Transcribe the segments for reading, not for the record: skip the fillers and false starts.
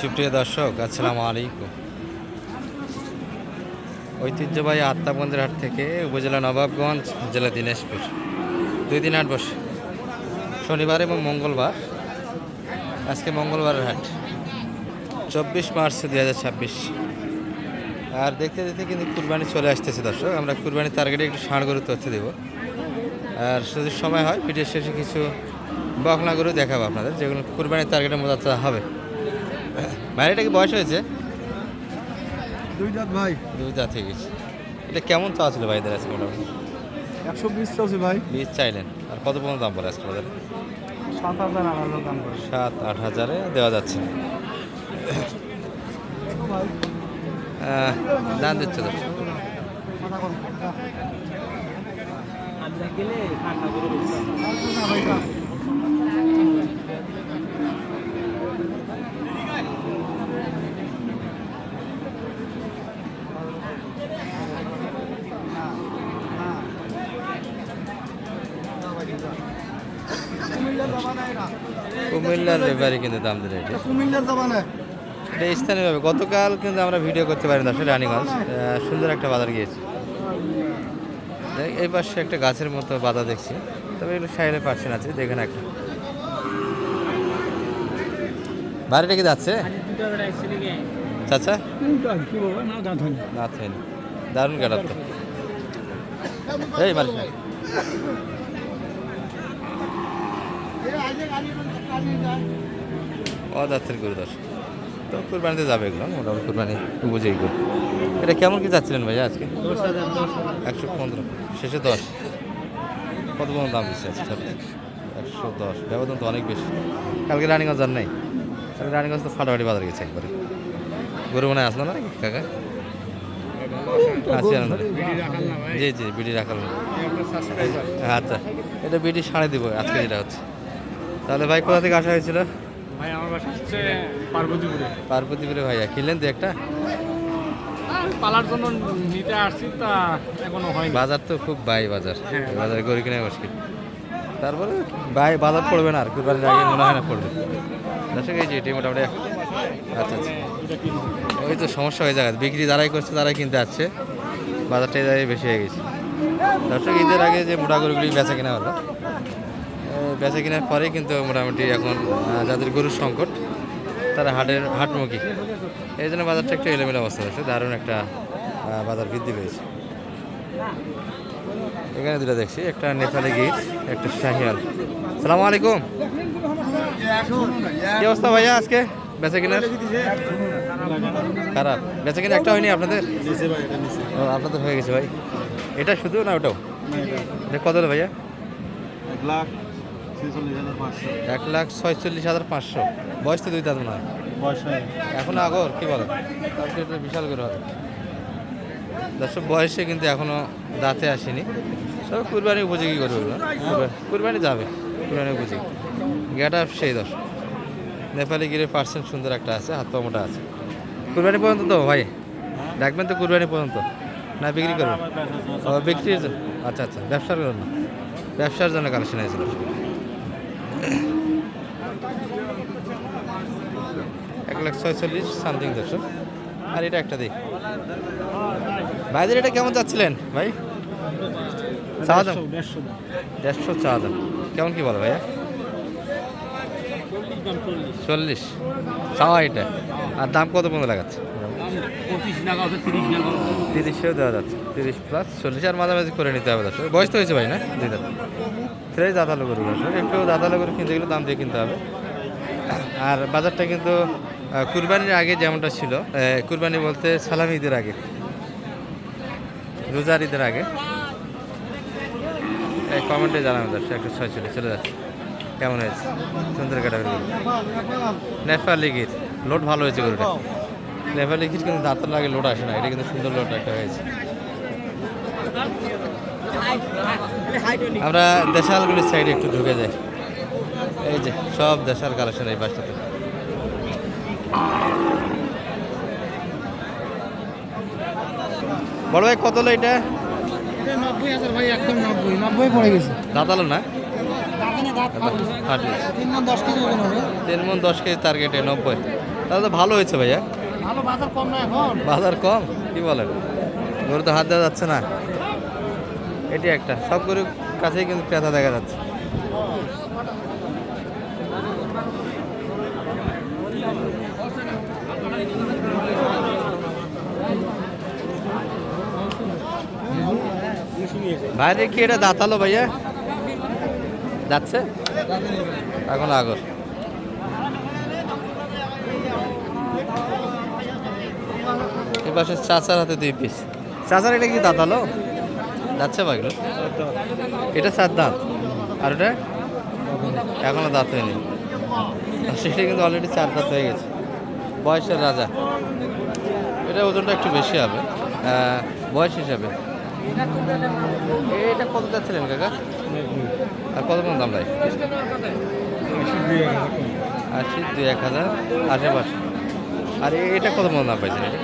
সুপ্রিয় দর্শক, আসসালামু আলাইকুম। ঐতিহ্যবাহী আত্মাবন্দের হাট থেকে উপজেলা নবাবগঞ্জ, জেলা দিনাজপুর 2 দিন হাট বসে, শনিবার এবং মঙ্গলবার। আজকে মঙ্গলবারের হাট 24 মার্চ 2026। আর দেখতে দেখতে কিন্তু কুরবানি চলে আসতেছে দর্শক। আমরা কুরবানির টার্গেটে একটু ষাঁড় গরু তথ্য দেবো, আর যদি সময় হয় ভিডিও শেষে কিছু বকনা গরু দেখাবো আপনাদের, যেগুলো কুরবানির টার্গেটের মতো হবে। ভাই, এটা কি বয়স হয়েছে? 2 দাঁত ভাই। 2 দাঁত হয়ে গেছে। এটা কেমন চাওয়া ছিল ভাইদের আজকে? মোটামুটি 120 চলছে ভাই। 20 চাইলেন, আর কত পর্যন্ত দাম পড়ে আজকে বাজারে? 7,000 8,000 দাম করে। 7-8 হাজারে দেওয়া যাচ্ছে। দাম দিচ্ছে তো। কুমিল্লার ব্যাপারে কিন্তু দাম দিলে এটা কুমিল্লার জামানে এটা স্থানীয়ভাবে। গতকাল কিন্তু আমরা ভিডিও করতে পারি না, আসলে রানীগঞ্জ সুন্দর একটা বাজার গিয়েছি। এই পাশে একটা গাছের মতো বাধা দেখছি, তবে এগুলো সাইডে পার্সেন্ট আছে। দেখেন একটা বাড়িটা কি যাচ্ছে চাচা? না থাইনি, দারুণ কাটার তো। এই মারি অদার্থের গরু দশ, তো কুরবানিতে যাবে এগুলো, মোটামুটি কুরবানি বুঝেই গরু। এটা কেমন কি যাচ্ছিলেন ভাইয়া আজকে? 115, শেষে 10। কত পর্যন্ত দাম দিচ্ছে আজকে? 110। ব্যবধান তো অনেক বেশি। কালকে রানীগঞ্জ আর নাই, কালকে রানীগঞ্জ তো ফাটাফাটি বাজার গেছে একবারে। গরু মনে হয় আসলো না কাকা? আছি আনন্দ। জি জি, বিডি রাখাল না। আচ্ছা, এটা বিডি সাড়ে দিব আজকে যেটা হচ্ছে। তাহলে ভাই কোথা থেকে আসা হয়েছিল? ভাই আমার বাসা হচ্ছে পার্বতীপুরে। পার্বতীপুরে। ভাইয়া কিনলেন তো একটা? পালার জন্য নিতে আসছি, তা এখনো হয়নি। বাজার তো খুব বাজার, বাজারে গরু কিনে মুশকিল। তারপরে বাজার পড়বে না আর কুরবানির আগে মনে হয় না পড়বে। দর্শক এই যে এটি মোটামুটি। আচ্ছা আচ্ছা, ওই তো সমস্যা হয়ে যায়, বিক্রি যারাই করছে তারাই কিনতে আসছে, বাজারটা এই বেশি হয়ে গেছে। দর্শক ঈদের আগে যে মোটা গরুগুলি বেচা কেনা হলো, বেচা কেনার পরেই কিন্তু মোটামুটি এখন যাদের গরুর সংকট তারা হাটমুখী, এই জন্য বাজারটা একটু এলোমেলো অবস্থা হচ্ছে। দারুণ একটা বাজার বৃদ্ধি পেয়েছে। এখানে দুটো দেখছি, একটা নেপালি গির, একটা শাহিয়াল। সালামু আলাইকুম। কি অবস্থা ভাইয়া আজকে বেচা কেনার? খারাপ বেচা কেনা একটা হয়নি আপনাদের? ও, আপনাদের হয়ে গেছে ভাই। এটা শুধু না ওটাও? এটা কত হলো ভাইয়া? 1,46,500। বয়স তো 2 দাঁত মনে হয়। এখনো আগর কি বলেন? তাহলে এটা বিশাল করে হবে। দর্শক বয়সে কিন্তু এখনো দাঁতে আসেনি, সব কুরবানি উপযোগী করবে ওগুলো। কুরবানি যাবে, কুরবানি উপযোগী। গেটা সেই দর্শক নেপালি গিরে পার্সেন্ট সুন্দর একটা আছে, হাত পা মোটা আছে। কুরবানি পর্যন্ত তো ভাই রাখবেন তো? কুরবানি পর্যন্ত না বিক্রি করবেন? ও, বিক্রির জন্য। আচ্ছা আচ্ছা, ব্যবসার জন্য, ব্যবসার জন্য কালেকশন হয়েছিল। 1,46,000 সামথিং দর্শক। আর এটা একটা দিই ভাইদের, এটা কেমন চাচ্ছিলেন ভাই? চাওয়া দাম 150 চাওয়া দাম। কেমন কি বলো ভাইয়া? 40 চাওয়া এটা, আর দাম কত পর্যন্ত লাগাচ্ছে? 30 দেওয়া যাচ্ছে। 30 প্লাস 40, আর মাঝামাঝি করে নিতে হবে দর্শক। বয়স তো হয়েছে ভাই না? 2 দাঁত। ফ্রেশ দাঁতালো গরু দর্শক, একটু দাঁতালো গরু কিনতে গেলে দাম দিয়ে কিনতে হবে। আর বাজারটা কিন্তু কুরবানির আগে যেমনটা ছিল, কুরবানি বলতে সালামি ঈদের আগে, রোজার ঈদের আগে। এই কমেন্টে জানাবেন দর্শক। 146 চলে যাচ্ছে। কেমন হয়েছে? সুন্দর কাটাবের গরু, নেপালি গির। লোড ভালো হয়েছে গরুটা। নেপালি গির কিন্তু দাঁতের লাগে লোড আসে না, এটা কিন্তু সুন্দর লোড একটা হয়েছে। আমরা দেশালগুলির সাইডে একটু ঢুকে যাই। এই যে সব দেশাল কালেকশন এই বাসটাতে। বড় ভাই কত হলো এটা? 90,000 ভাই, একদম 90 পড়ে গেছে। দাঁতালো না? 3 মণ 10 কেজি ওজন হবে। 3 মণ 10 কেজি টার্গেটে 90। তাহলে তো ভালো হয়েছে ভাইয়া। ভালো বাজার কম না এখন। বাজার কম কি বলেন, গরু তো হাত দেওয়া যাচ্ছে না। এটি একটা, সব গরুর কাছেই কিন্তু ক্রেতা দেখা যাচ্ছে। বাইরে কি এটা দাঁতালো ভাইয়া? যাচ্ছে এখন আগর। এপাশে চাচার হাতে 2 পিস। চাচার এটা কি দাঁতালো? যাচ্ছে ভাইগুলো। এটা 4 দাঁত, আর ওটা এখনো দাঁত হয়নি। আর সেটা কিন্তু অলরেডি 4 দাঁত হয়ে গেছে। বয়সের রাজা। এটা ওজনটা একটু বেশি হবে বয়স হিসাবে। এটা কত যাচ্ছিলেন কাকা? আর কত কোন দাম ভাই? 80, 2, 1000 আশেপাশে। আর এটা কত মন দাম পাইছেন? এটা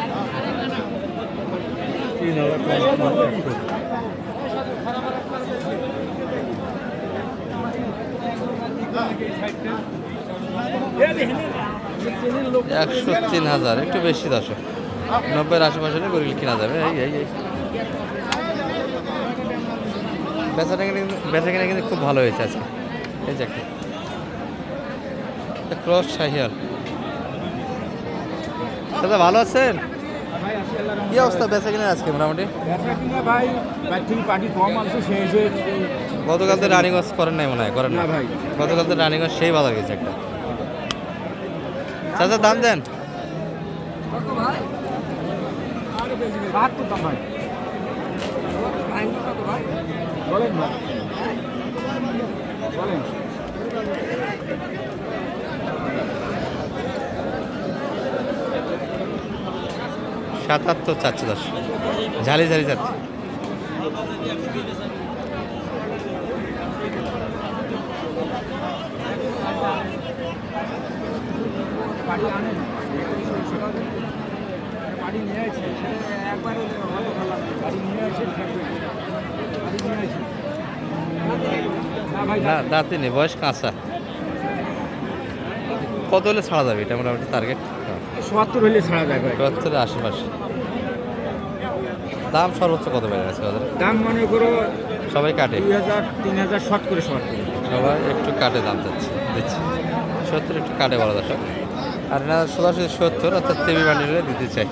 103,000, একটু বেশি দর্শক। 90-এর আশেপাশে গরু কিনা যাবে। এই বেচা কিনা কিন্তু খুব ভালো হয়েছে আজকে। এই যে একটা ক্রস শাহিয়াল। দাদা ভালো আছেন? কি অবস্থা বেচা কিনা আজকে মোটামুটি? ভাই পার্টি কম আছে সেই গতকাল তো রানিগঞ্জ করেন নাই মনে হয়? করেন না ভাই। গতকাল তো রানিগঞ্জ সেই বাজার গেছে একটা। চাচা দাম দেন। বলেন না বলেন। 77 চাচ্ছে দর্শক, ঝালি চাচ্ছে। না দাঁতে নেই, বয়স কাঁচা। কত হলে ছাড়া যাবে এটা মোটামুটি টার্গেট? ৭০ হলে ছাড়া যায় ভাই। ৭০-এর আশেপাশে। দাম সর্বোচ্চ কত বেড়ে গেছে বাজারে? দাম মনে করো সবাই কাটে, ২০০০ ৩০০০ শর্ট করে সবাই একটু কাটে দাম যাচ্ছে দিচ্ছে। ৭০ একটু কাটে বড় দর্শক। আর না সোজাসুজি ৭০ অর্থাৎ তেবি বান্ডিলে দিতে চাই।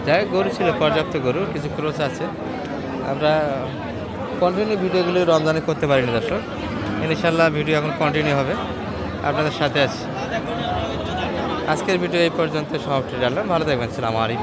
যাই হোক, গরু ছিল পর্যাপ্ত গরু, কিছু ক্রোচ আছে। আমরা কন্টিনিউ ভিডিওগুলো রমজানে করতে পারিনি দর্শক। ইনশাল্লাহ ভিডিও এখন কন্টিনিউ হবে, আপনাদের সাথে আছি। আজকের ভিডিও এই পর্যন্ত সমাপ্তি জানলাম। ভালো থাকবেন, ছিলাম আরিফ।